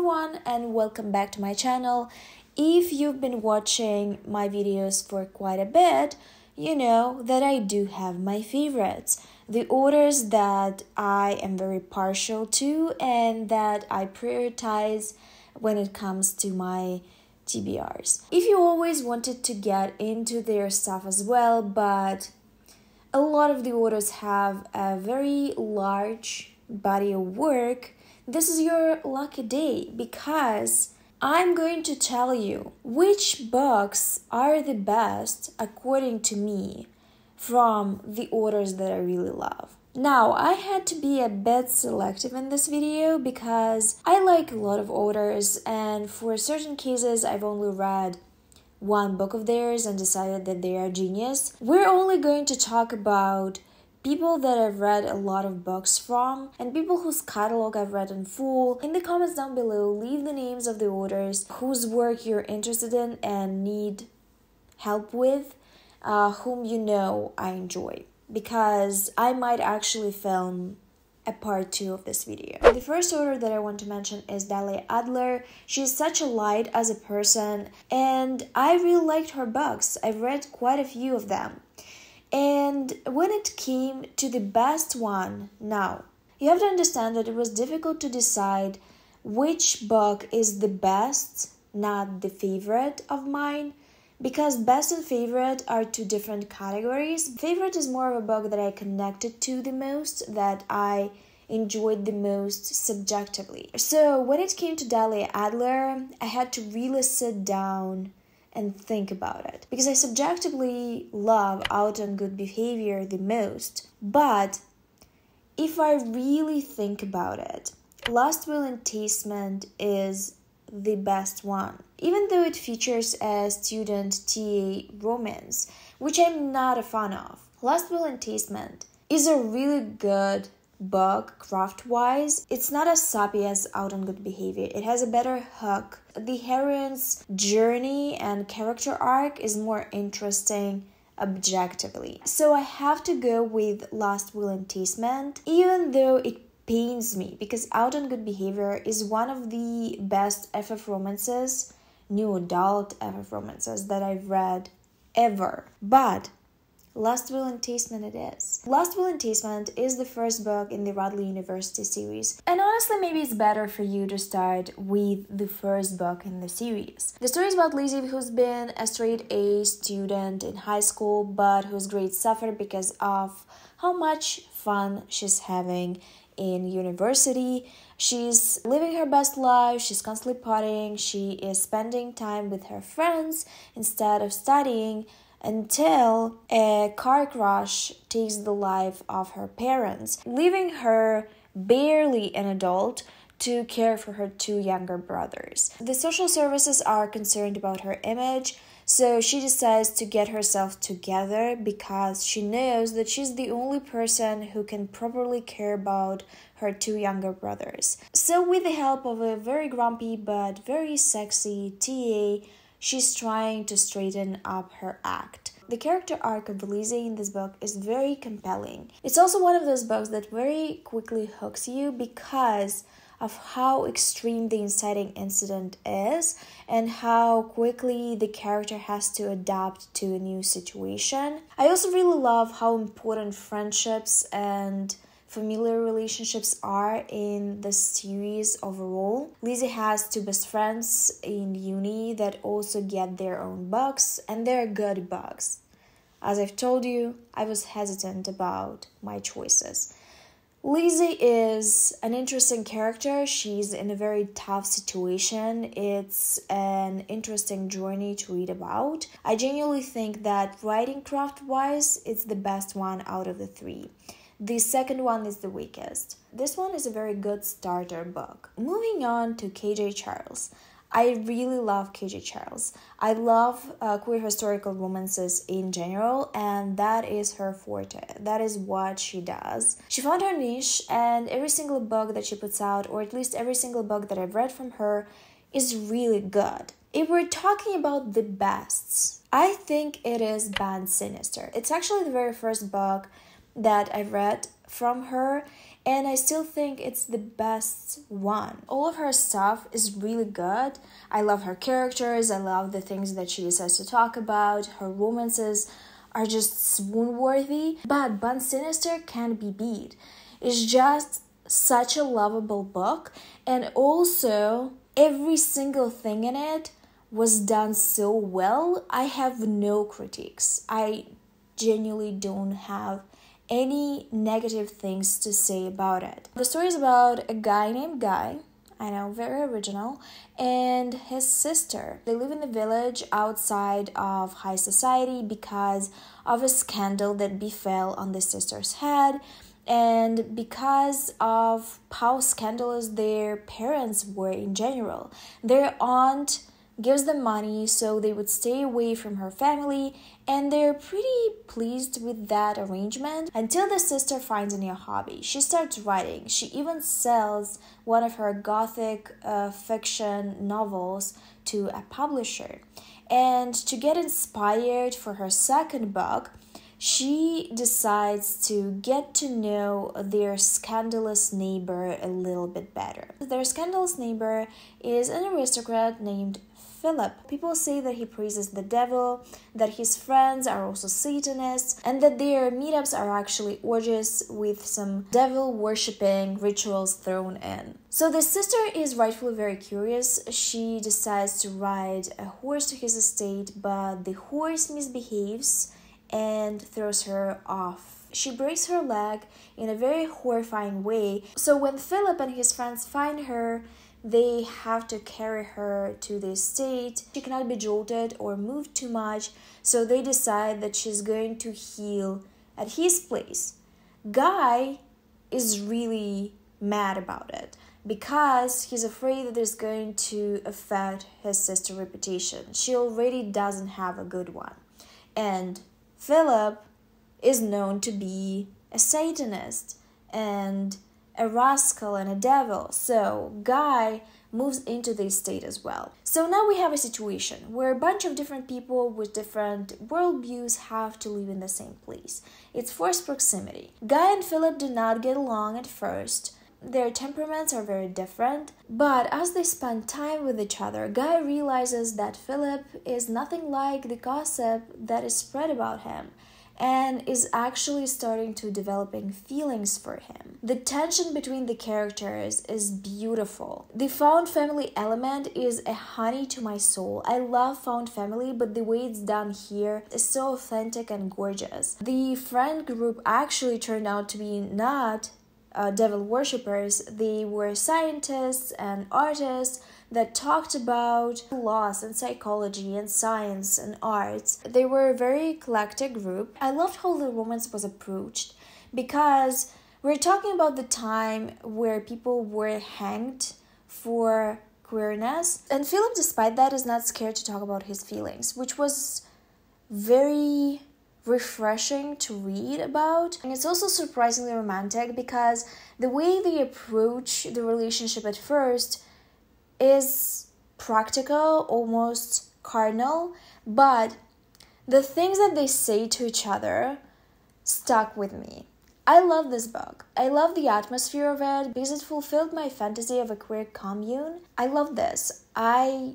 everyone and welcome back to my channel. If you've been watching my videos for quite a bit, you know that I do have my favorites. The authors that I am very partial to and that I prioritize when it comes to my TBRs. If you always wanted to get into their stuff as well, but a lot of the authors have a very large body of work, this is your lucky day because I'm going to tell you which books are the best according to me from the authors that I really love. Now, I had to be a bit selective in this video because I like a lot of authors, and for certain cases I've only read one book of theirs and decided that they are genius. We're only going to talk about people that I've read a lot of books from and people whose catalog I've read in full. In the comments down below, leave the names of the authors whose work you're interested in and need help with, whom you know I enjoy, because I might actually film a part 2 of this video. The first author that I want to mention is Dahlia Adler. She's such a light as a person and I really liked her books. I've read quite a few of them. And when it came to the best one, now, you have to understand that it was difficult to decide which book is the best, not the favorite of mine, because best and favorite are two different categories. Favorite is more of a book that I connected to the most, that I enjoyed the most subjectively. So when it came to Dahlia Adler, I had to really sit down and think about it, because I subjectively love Out on Good Behavior the most. But if I really think about it, Last Will and Testament is the best one, even though it features a student TA romance, which I'm not a fan of. Last Will and Testament is a really good book craft-wise. It's not as sappy as Out on Good Behavior. It has a better hook. The heroine's journey and character arc is more interesting objectively. So I have to go with Last Will and Testament, even though it pains me, because Out on Good Behavior is one of the best FF romances, new adult FF romances that I've read ever. But Last Will and Testament it is. Last Will and Testament is the first book in the Radley University series. And honestly, maybe it's better for you to start with the first book in the series. The story is about Lizzie, who's been a straight A student in high school, but whose grades suffer because of how much fun she's having in university. She's living her best life, she's constantly partying, she is spending time with her friends instead of studying, until a car crash takes the life of her parents, leaving her barely an adult to care for her two younger brothers. The social services are concerned about her image, so she decides to get herself together because she knows that she's the only person who can properly care about her two younger brothers. So with the help of a very grumpy but very sexy TA, she's trying to straighten up her act. The character arc of Lizzie in this book is very compelling. It's also one of those books that very quickly hooks you because of how extreme the inciting incident is and how quickly the character has to adapt to a new situation. I also really love how important friendships and familiar relationships are in the series overall. Lizzie has two best friends in uni that also get their own books, and they're good books. As I've told you, I was hesitant about my choices. Lizzie is an interesting character. She's in a very tough situation. It's an interesting journey to read about. I genuinely think that writing craft-wise, it's the best one out of the three. The second one is the weakest. This one is a very good starter book. Moving on to KJ Charles. I really love KJ Charles. I love queer historical romances in general, and that is her forte. That is what she does. She found her niche, and every single book that she puts out, or at least every single book that I've read from her, is really good. If we're talking about the bests, I think it is Band Sinister. It's actually the very first book that I've read from her, and I still think it's the best one. All of her stuff is really good. I love her characters, I love the things that she decides to talk about. Her romances are just swoon-worthy, but Sinister can't be beat. It's just such a lovable book, and also every single thing in it was done so well. I have no critiques. I genuinely don't have any negative things to say about it. The story is about a guy named Guy, I know, very original, and his sister. They live in a village outside of high society because of a scandal that befell on the sister's head, and because of how scandalous their parents were in general. Their aunt gives them money so they would stay away from her family, and they're pretty pleased with that arrangement until the sister finds a new hobby. She starts writing. She even sells one of her gothic fiction novels to a publisher. And to get inspired for her second book, she decides to get to know their scandalous neighbor a little bit better. Their scandalous neighbor is an aristocrat named Philip. People say that he praises the devil, that his friends are also Satanists, and that their meetups are actually orgies with some devil-worshipping rituals thrown in. So the sister is rightfully very curious. She decides to ride a horse to his estate, but the horse misbehaves and throws her off. She breaks her leg in a very horrifying way. So when Philip and his friends find her, they have to carry her to the estate. She cannot be jolted or moved too much, so they decide that she's going to heal at his place. Guy is really mad about it because he's afraid that it's going to affect his sister's reputation. She already doesn't have a good one. And Philip is known to be a Satanist and a rascal and a devil, so Guy moves into the estate as well. So now we have a situation where a bunch of different people with different worldviews have to live in the same place. It's forced proximity. Guy and Philip do not get along at first. Their temperaments are very different, but as they spend time with each other, Guy realizes that Philip is nothing like the gossip that is spread about him, and is actually starting to developing feelings for him. The tension between the characters is beautiful. The found family element is a honey to my soul. I love found family, but the way it's done here is so authentic and gorgeous. The friend group actually turned out to be not devil worshippers. They were scientists and artists that talked about loss and psychology and science and arts. They were a very eclectic group. I loved how the romance was approached because we're talking about the time where people were hanged for queerness, and Philip, despite that, is not scared to talk about his feelings, which was very refreshing to read about. And it's also surprisingly romantic because the way they approach the relationship at first is practical, almost carnal, but the things that they say to each other stuck with me. I love this book. I love the atmosphere of it because it fulfilled my fantasy of a queer commune. I love this. I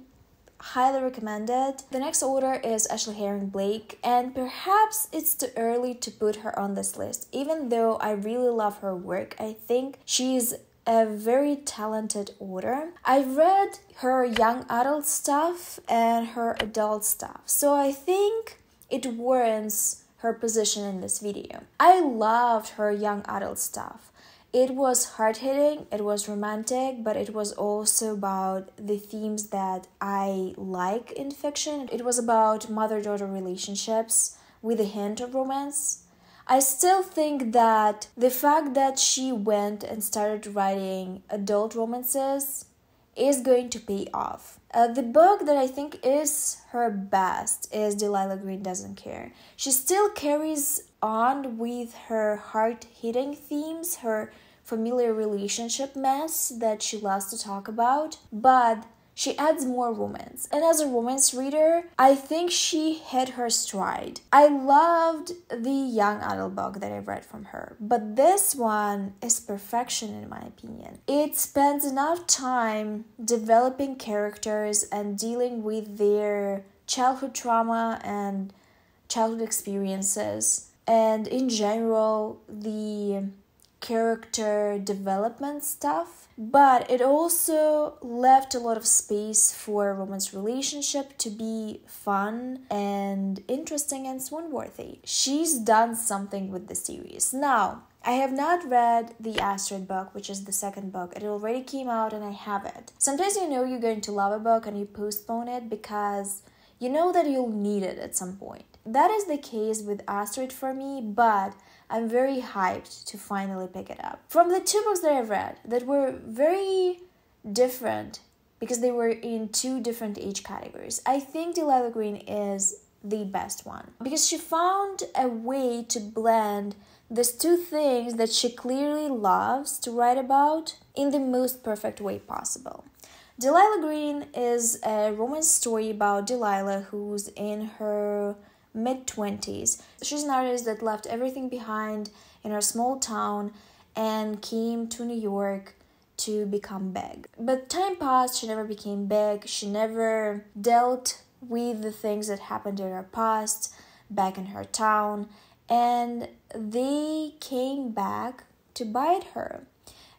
highly recommend it. The next author is 𝕊𝕉𝔻𝕀𝔸𝕃, and perhaps it's too early to put her on this list. Even though I really love her work, I think she's a very talented author. I've read her young adult stuff and her adult stuff, so I think it warrants her position in this video. I loved her young adult stuff. It was hard-hitting, it was romantic, but it was also about the themes that I like in fiction. It was about mother-daughter relationships with a hint of romance. I still think that the fact that she went and started writing adult romances is going to pay off. The book that I think is her best is Delilah Green Doesn't Care. She still carries on with her hard-hitting themes, her familiar relationship mess that she loves to talk about, but She adds more romance. And as a romance reader, I think she hit her stride. I loved the young adult book that I read from her, but this one is perfection in my opinion. It spends enough time developing characters and dealing with their childhood trauma and childhood experiences, and in general, the character development stuff, but it also left a lot of space for a romance relationship to be fun and interesting and swoon-worthy. She's done something with the series. Now, I have not read the Astrid book, which is the second book. It already came out and I have it. Sometimes you know you're going to love a book and you postpone it because you know that you'll need it at some point. That is the case with Astrid for me, but I'm very hyped to finally pick it up. From the two books that I've read that were very different because they were in two different age categories, I think Delilah Green is the best one because she found a way to blend these two things that she clearly loves to write about in the most perfect way possible. Delilah Green is a romance story about Delilah who's in her mid-20s. She's an artist that left everything behind in her small town and came to New York to become big. But time passed, she never became big, she never dealt with the things that happened in her past back in her town, and they came back to bite her.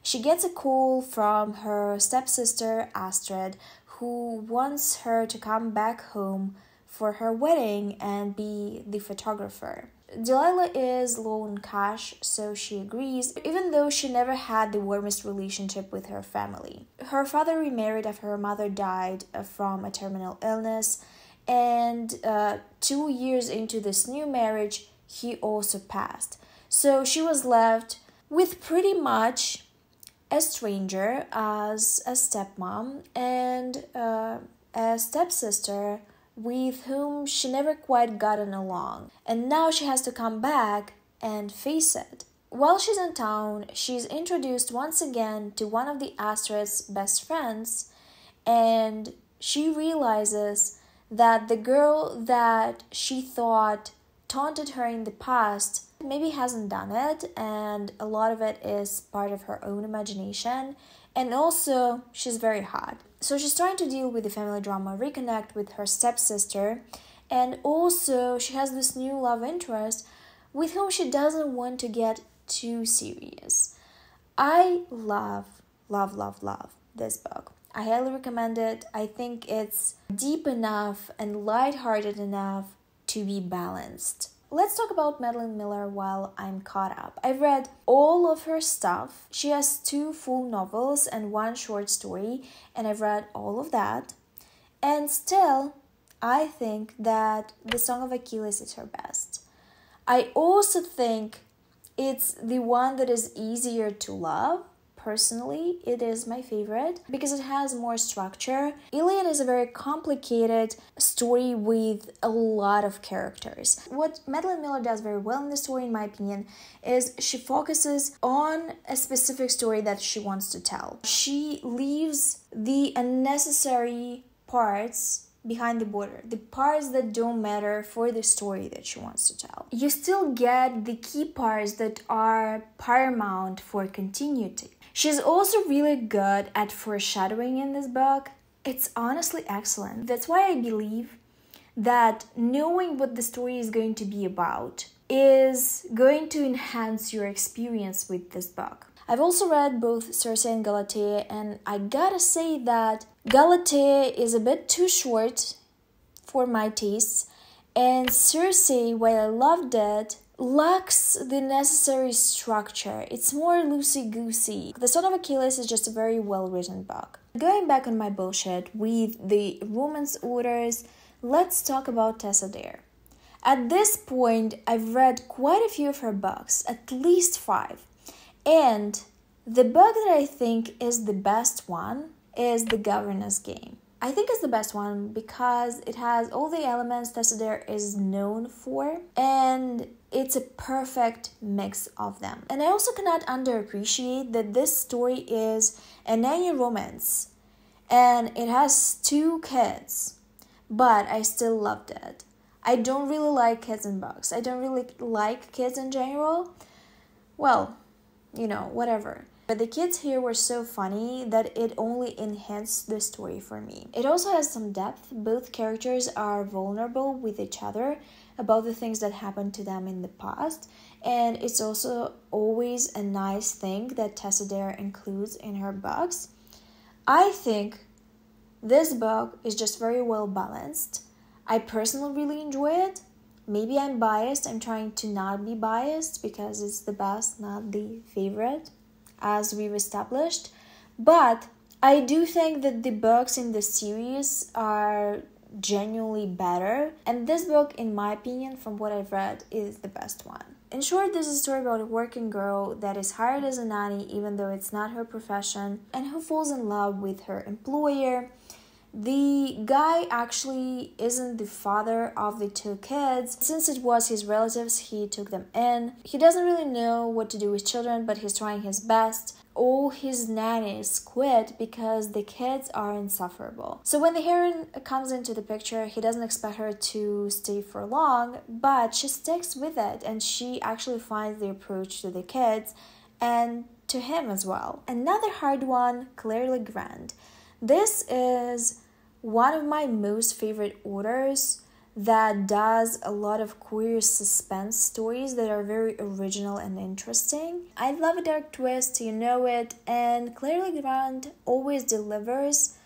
She gets a call from her stepsister Astrid, who wants her to come back home for her wedding and be the photographer. Delilah is low on cash, so she agrees, even though she never had the warmest relationship with her family. Her father remarried after her mother died from a terminal illness, and 2 years into this new marriage, he also passed. So she was left with pretty much a stranger as a stepmom and a stepsister with whom she never quite gotten along. And now she has to come back and face it. While she's in town, she's introduced once again to one of the Astrid's best friends, and she realizes that the girl that she thought taunted her in the past maybe hasn't done it, and a lot of it is part of her own imagination, and also she's very hot. So she's trying to deal with the family drama, reconnect with her stepsister, and also she has this new love interest with whom she doesn't want to get too serious. I love this book. I highly recommend it. I think it's deep enough and lighthearted enough to be balanced. Let's talk about Madeline Miller while I'm caught up. I've read all of her stuff. She has 2 full novels and 1 short story, and I've read all of that. And still, I think that The Song of Achilles is her best. I also think it's the one that is easier to love. Personally, it is my favorite because it has more structure. Iliad is a very complicated story with a lot of characters. What Madeline Miller does very well in the story, in my opinion, is she focuses on a specific story that she wants to tell. She leaves the unnecessary parts behind the border, the parts that don't matter for the story that she wants to tell. You still get the key parts that are paramount for continuity. She's also really good at foreshadowing in this book. It's honestly excellent. That's why I believe that knowing what the story is going to be about is going to enhance your experience with this book. I've also read both Circe and 𝕊𝕆𝕀𝔸𝕃, and I gotta say that 𝕊𝕆𝕀𝕃 is a bit too short for my tastes, and Circe, while I loved it, lacks the necessary structure. It's more loosey-goosey. The Song of Achilles is just a very well-written book. Going back on my bullshit with the romance orders, let's talk about Tessa Dare. At this point, I've read quite a few of her books, at least 5. And the book that I think is the best one is The Governess Game. I think it's the best one because it has all the elements Tessa Dare is known for, and it's a perfect mix of them. And I also cannot underappreciate that this story is a nanny romance. and it has 2 kids, but I still loved it. I don't really like kids in books. I don't really like kids in general. Well, whatever. But the kids here were so funny that it only enhanced the story for me. It also has some depth. Both characters are vulnerable with each other about the things that happened to them in the past. And it's also always a nice thing that Tessa Dare includes in her books. I think this book is just very well balanced. I personally really enjoy it. Maybe I'm biased. I'm trying to not be biased because it's the best, not the favorite, as we've established. But I do think that the books in the series are genuinely better. And this book, in my opinion, from what I've read, is the best one. In short, this is a story about a working girl that is hired as a nanny even though it's not her profession, and who falls in love with her employer. The guy actually isn't the father of the 2 kids. Since it was his relatives, he took them in. He doesn't really know what to do with children, but he's trying his best. All his nannies quit because the kids are insufferable. So when the heroine comes into the picture, he doesn't expect her to stay for long, but she sticks with it, and she actually finds the approach to the kids and to him as well. Another hard one, Legrand. This is one of my most favorite authors that does a lot of queer suspense stories that are very original and interesting. I love a dark twist, you know it, and Legrand always delivers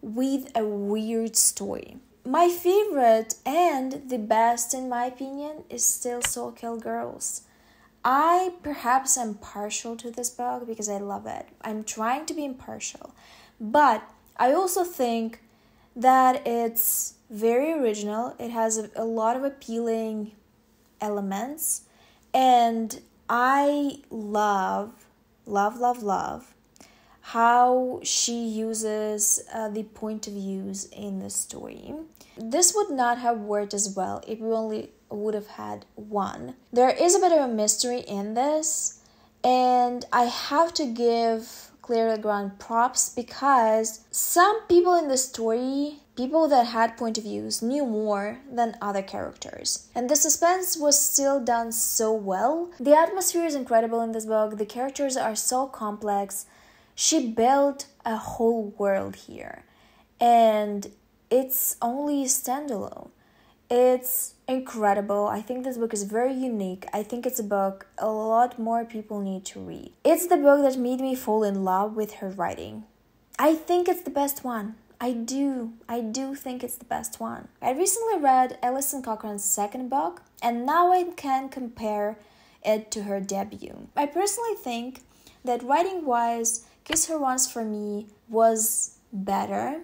with a weird story. My favorite and the best, in my opinion, is still Sawkill Girls. I perhaps am partial to this book because I love it. I'm trying to be impartial, but I also think that it's very original. It has a lot of appealing elements, and I love how she uses the point of views in the story. This would not have worked as well if we only would have had one. There is a bit of a mystery in this, and I have to give Legrand props because some people in the story, people that had point of views, knew more than other characters. And the suspense was still done so well. The atmosphere is incredible in this book. The characters are so complex. She built a whole world here. And it's only standalone. It's incredible. I think this book is very unique. I think it's a book a lot more people need to read. It's the book that made me fall in love with her writing. I think it's the best one. I do think it's the best one. I recently read Alison Cochran's second book, and now I can compare it to her debut. I personally think that writing-wise, Kiss Her Once for me was better.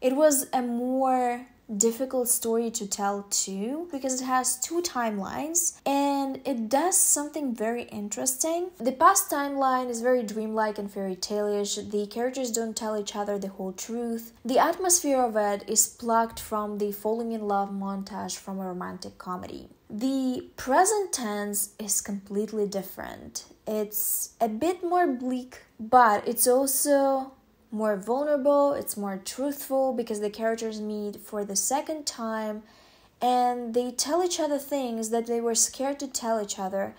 It was a more difficult story to tell too, because it has 2 timelines and it does something very interesting. The past timeline is very dreamlike and fairy tale-ish. The characters don't tell each other the whole truth. The atmosphere of it is plucked from the falling in love montage from a romantic comedy. The present tense is completely different. It's a bit more bleak, but it's also more vulnerable, it's more truthful because the characters meet for the second time and they tell each other things that they were scared to tell each other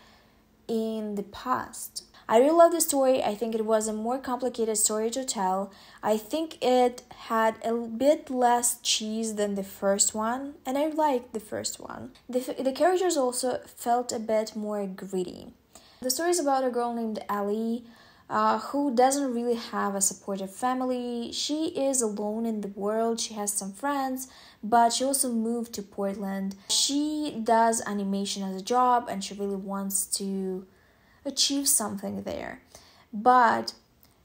in the past. I really love the story. I think it was a more complicated story to tell. I think it had a bit less cheese than the first one, and I liked the first one. The characters also felt a bit more gritty. The story is about a girl named Ellie who doesn't really have a supportive family. She is alone in the world. She has some friends, but she also moved to Portland. She does animation as a job and she really wants to achieve something there. But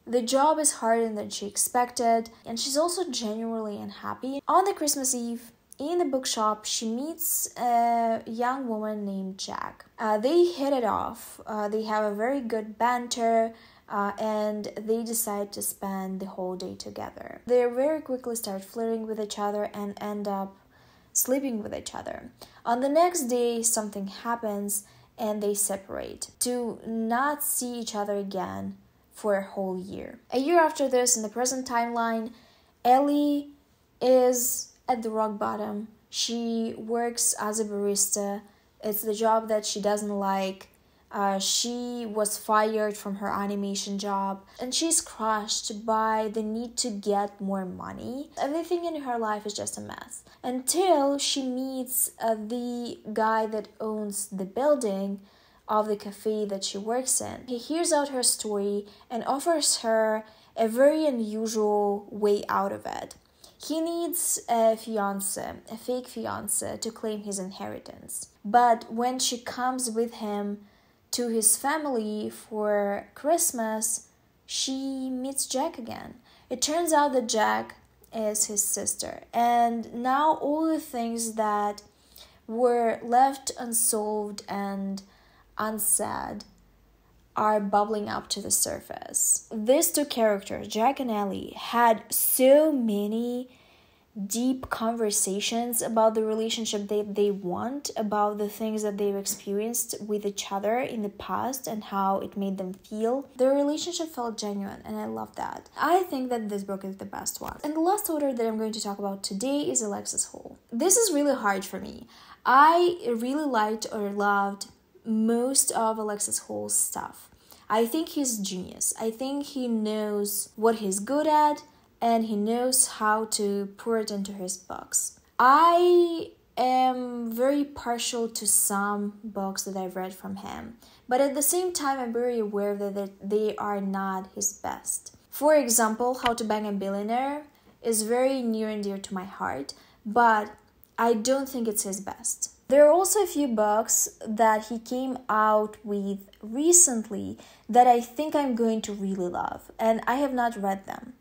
the job is harder than she expected, and she's also genuinely unhappy. On the Christmas Eve, in the bookshop, she meets a young woman named Jack. They hit it off. They have a very good banter. And they decide to spend the whole day together. They very quickly start flirting with each other and end up sleeping with each other. On the next day, something happens and they separate to not see each other again for a whole year. A year after this, in the present timeline, Ellie is at the rock bottom. She works as a barista. It's the job that she doesn't like. She was fired from her animation job, and she's crushed by the need to get more money. Everything in her life is just a mess until she meets the guy that owns the building of the cafe that she works in. He hears out her story and offers her a very unusual way out of it. He needs a fake fiance, to claim his inheritance. But when she comes with him to his family for Christmas, she meets Jack again. It turns out that Jack is his sister. And now all the things that were left unsolved and unsaid are bubbling up to the surface. These two characters, Jack and Ellie, had so many deep conversations about the relationship they want, about the things that they've experienced with each other in the past and how it made them feel. Their relationship felt genuine, and I love that. I think that this book is the best one. And the last author that I'm going to talk about today is Alexis Hall. This is really hard for me. I really liked or loved most of Alexis Hall's stuff. I think he's genius. I think he knows what he's good at, and he knows how to pour it into his books. I am very partial to some books that I've read from him, but at the same time, I'm very aware that they are not his best. For example, How to Bang a Billionaire is very near and dear to my heart, but I don't think it's his best. There are also a few books that he came out with recently that I think I'm going to really love, and I have not read them.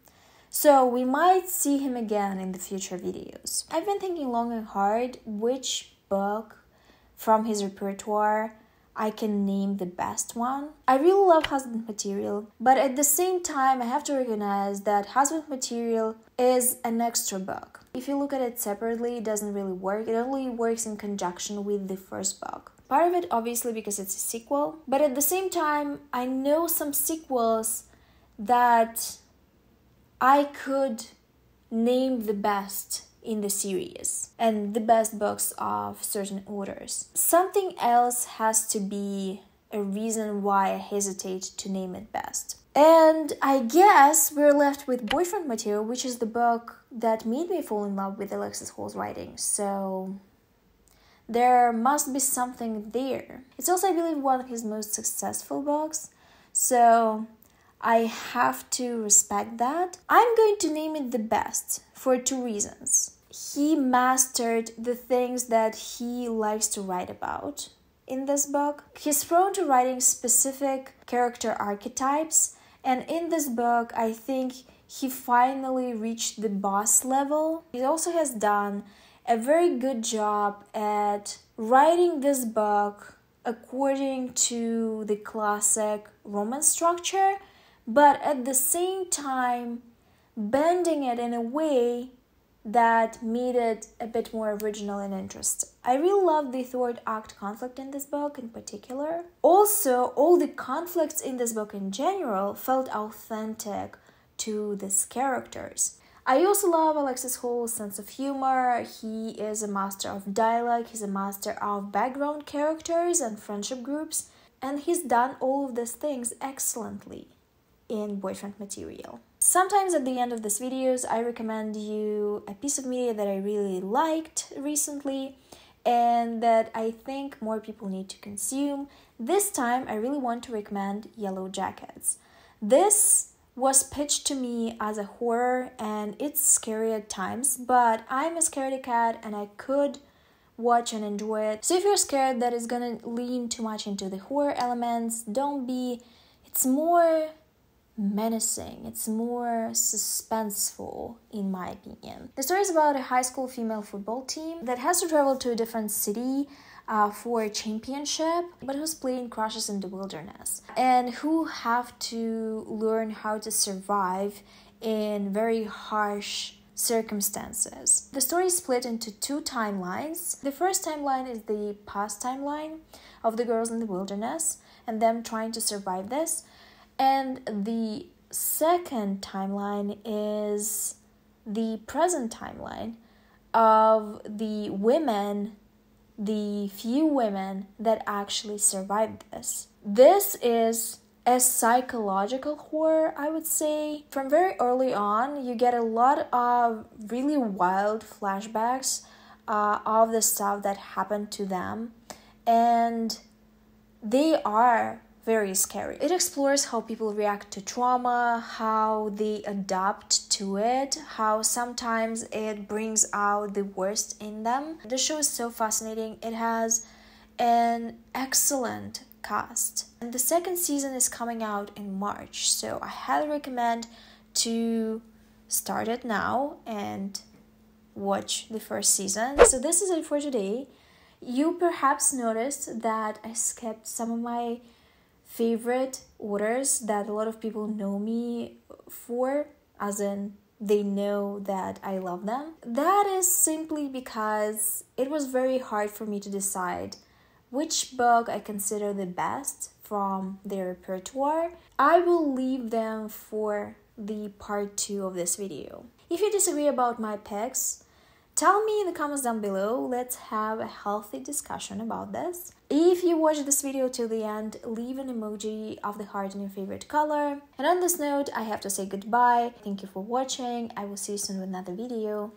So we might see him again in the future videos. I've been thinking long and hard which book from his repertoire I can name the best one. I really love Husband Material, but at the same time I have to recognize that Husband Material is an extra book. If you look at it separately, it doesn't really work. It only works in conjunction with the first book. Part of it obviously because it's a sequel, but at the same time I know some sequels that I could name the best in the series and the best books of certain authors. Something else has to be a reason why I hesitate to name it best. And I guess we're left with Boyfriend Material, which is the book that made me fall in love with Alexis Hall's writing. So there must be something there. It's also, I believe, one of his most successful books. So I have to respect that. I'm going to name it the best for two reasons. He mastered the things that he likes to write about in this book. He's prone to writing specific character archetypes, and in this book, I think he finally reached the boss level. He also has done a very good job at writing this book according to the classic romance structure, but at the same time bending it in a way that made it a bit more original and interesting. I really love the third act conflict in this book in particular. Also, all the conflicts in this book in general felt authentic to these characters. I also love Alexis Hall's sense of humor. He is a master of dialogue, he's a master of background characters and friendship groups, and he's done all of these things excellently in Boyfriend Material. Sometimes at the end of these videos, I recommend you a piece of media that I really liked recently and that I think more people need to consume. This time, I really want to recommend Yellowjackets. This was pitched to me as a horror and it's scary at times, but I'm a scaredy cat and I could watch and enjoy it. So if you're scared that it's gonna lean too much into the horror elements, don't be. It's more menacing, it's more suspenseful in my opinion. The story is about a high school female football team that has to travel to a different city for a championship, but whose plane crashes in the wilderness and who have to learn how to survive in very harsh circumstances. The story is split into two timelines. The first timeline is the past timeline of the girls in the wilderness and them trying to survive this. And the second timeline is the present timeline of the women, the few women that actually survived this. This is a psychological horror, I would say. From very early on, you get a lot of really wild flashbacks of the stuff that happened to them, and they are very scary. It explores how people react to trauma, how they adapt to it, how sometimes it brings out the worst in them. The show is so fascinating. It has an excellent cast. And the second season is coming out in March, so I highly recommend to start it now and watch the first season. So this is it for today. You perhaps noticed that I skipped some of my favorite authors that a lot of people know me for, as in they know that I love them. That is simply because it was very hard for me to decide which book I consider the best from their repertoire. I will leave them for the part 2 of this video. If you disagree about my picks, tell me in the comments down below. Let's have a healthy discussion about this. If you watched this video till the end, leave an emoji of the heart in your favorite color. And on this note, I have to say goodbye. Thank you for watching. I will see you soon with another video.